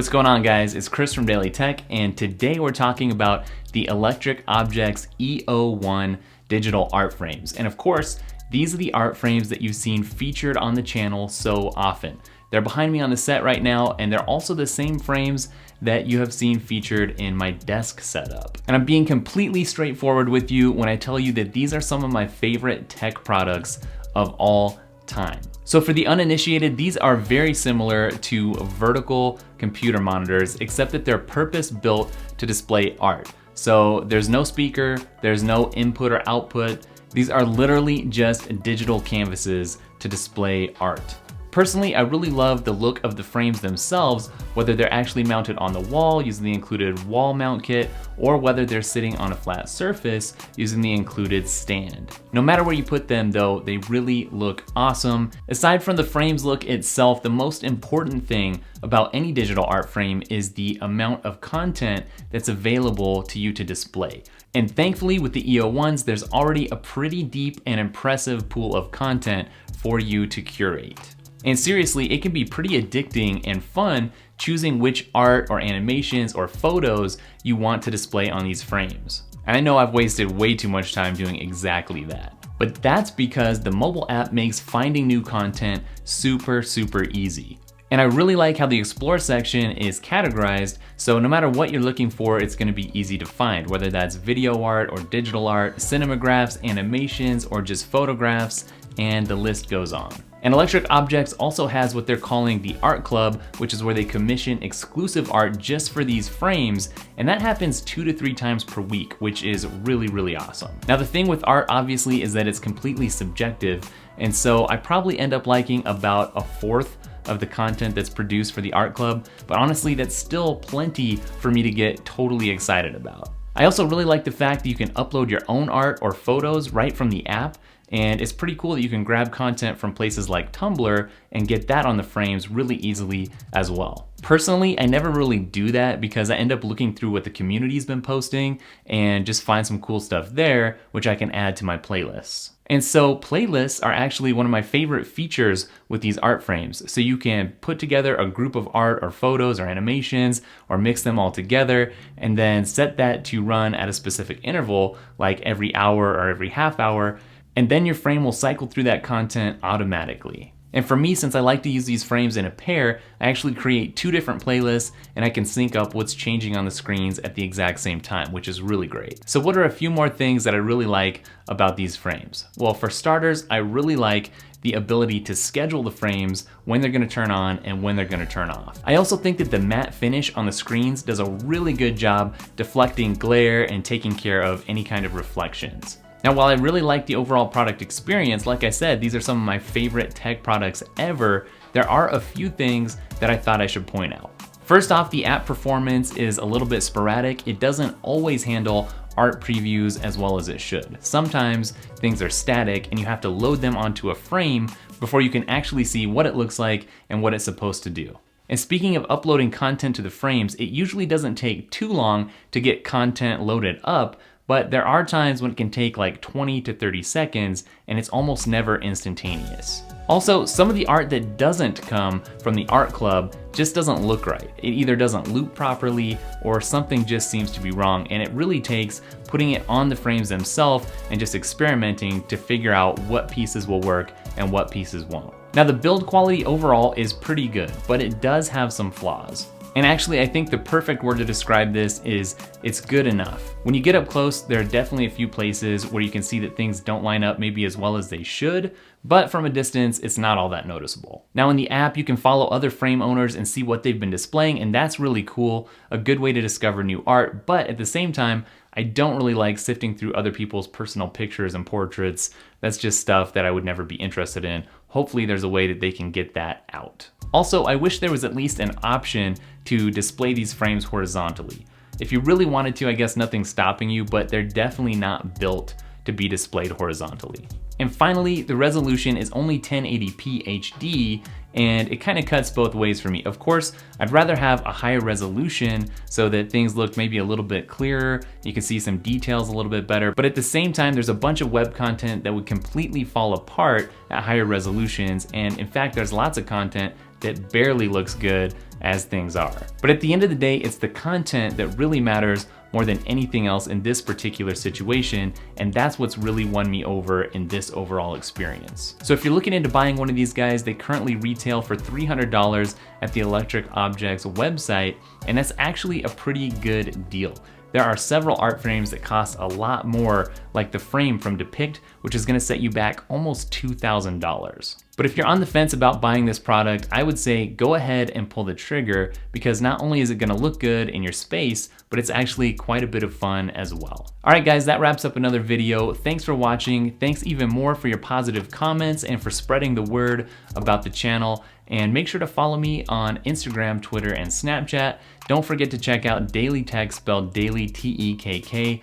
What's going on, guys? It's Chris from Daily Tech, and today we're talking about the Electric Objects EO1 digital art frames. And of course, these are the art frames that you've seen featured on the channel so often. They're behind me on the set right now, and they're also the same frames that you have seen featured in my desk setup. And I'm being completely straightforward with you when I tell you that these are some of my favorite tech products of all time. So for the uninitiated, these are very similar to vertical computer monitors, except that they're purpose-built to display art. So there's no speaker, there's no input or output. These are literally just digital canvases to display art. Personally, I really love the look of the frames themselves, whether they're actually mounted on the wall using the included wall mount kit, or whether they're sitting on a flat surface using the included stand. No matter where you put them though, they really look awesome. Aside from the frame's look itself, the most important thing about any digital art frame is the amount of content that's available to you to display. And thankfully with the EO1s, there's already a pretty deep and impressive pool of content for you to curate. And seriously, it can be pretty addicting and fun choosing which art or animations or photos you want to display on these frames. And I know I've wasted way too much time doing exactly that. But that's because the mobile app makes finding new content super easy. And I really like how the Explore section is categorized, so no matter what you're looking for, it's gonna be easy to find, whether that's video art or digital art, cinemagraphs, animations, or just photographs, and the list goes on. And Electric Objects also has what they're calling the Art Club, which is where they commission exclusive art just for these frames, and that happens 2 to 3 times per week, which is really awesome. Now the thing with art obviously is that it's completely subjective, and so I probably end up liking about 1/4 of the content that's produced for the Art Club, but honestly that's still plenty for me to get totally excited about. I also really like the fact that you can upload your own art or photos right from the app, and it's pretty cool that you can grab content from places like Tumblr and get that on the frames really easily as well. Personally, I never really do that because I end up looking through what the community's been posting and just find some cool stuff there, which I can add to my playlists. And so playlists are actually one of my favorite features with these art frames. So you can put together a group of art or photos or animations or mix them all together and then set that to run at a specific interval, like every hour or every half hour, and then your frame will cycle through that content automatically. And for me, since I like to use these frames in a pair, I actually create 2 different playlists and I can sync up what's changing on the screens at the exact same time, which is really great. So what are a few more things that I really like about these frames? Well, for starters, I really like the ability to schedule the frames when they're gonna turn on and when they're gonna turn off. I also think that the matte finish on the screens does a really good job deflecting glare and taking care of any kind of reflections. Now, while I really like the overall product experience, like I said, these are some of my favorite tech products ever, there are a few things that I thought I should point out. First off, the app performance is a little bit sporadic. It doesn't always handle art previews as well as it should. Sometimes things are static and you have to load them onto a frame before you can actually see what it looks like and what it's supposed to do. And speaking of uploading content to the frames, it usually doesn't take too long to get content loaded up, but there are times when it can take like 20 to 30 seconds and it's almost never instantaneous. Also, some of the art that doesn't come from the Art Club just doesn't look right. It either doesn't loop properly or something just seems to be wrong, and it really takes putting it on the frames themselves and just experimenting to figure out what pieces will work and what pieces won't. Now the build quality overall is pretty good, but it does have some flaws. And actually, I think the perfect word to describe this is it's good enough. When you get up close, there are definitely a few places where you can see that things don't line up maybe as well as they should, but from a distance, it's not all that noticeable. Now in the app, you can follow other frame owners and see what they've been displaying, and that's really cool, a good way to discover new art, but at the same time, I don't really like sifting through other people's personal pictures and portraits. That's just stuff that I would never be interested in. Hopefully there's a way that they can get that out. Also, I wish there was at least an option to display these frames horizontally. If you really wanted to, I guess nothing's stopping you, but they're definitely not built to be displayed horizontally. And finally, the resolution is only 1080p HD, and it kind of cuts both ways for me. Of course, I'd rather have a higher resolution so that things look maybe a little bit clearer, you can see some details a little bit better, but at the same time, there's a bunch of web content that would completely fall apart at higher resolutions, and in fact, there's lots of content that barely looks good as things are. But at the end of the day, it's the content that really matters more than anything else in this particular situation, and that's what's really won me over in this overall experience. So if you're looking into buying one of these guys, they currently retail for $300 at the Electric Objects website, and that's actually a pretty good deal. There are several art frames that cost a lot more, like the frame from Depict, which is gonna set you back almost $2,000. But if you're on the fence about buying this product, I would say go ahead and pull the trigger, because not only is it gonna look good in your space, but it's actually quite a bit of fun as well. All right guys, that wraps up another video. Thanks for watching. Thanks even more for your positive comments and for spreading the word about the channel. And make sure to follow me on Instagram, Twitter, and Snapchat. Don't forget to check out Daily Tech, spelled daily, TEKK.com,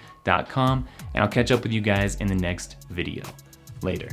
and I'll catch up with you guys in the next video. Later.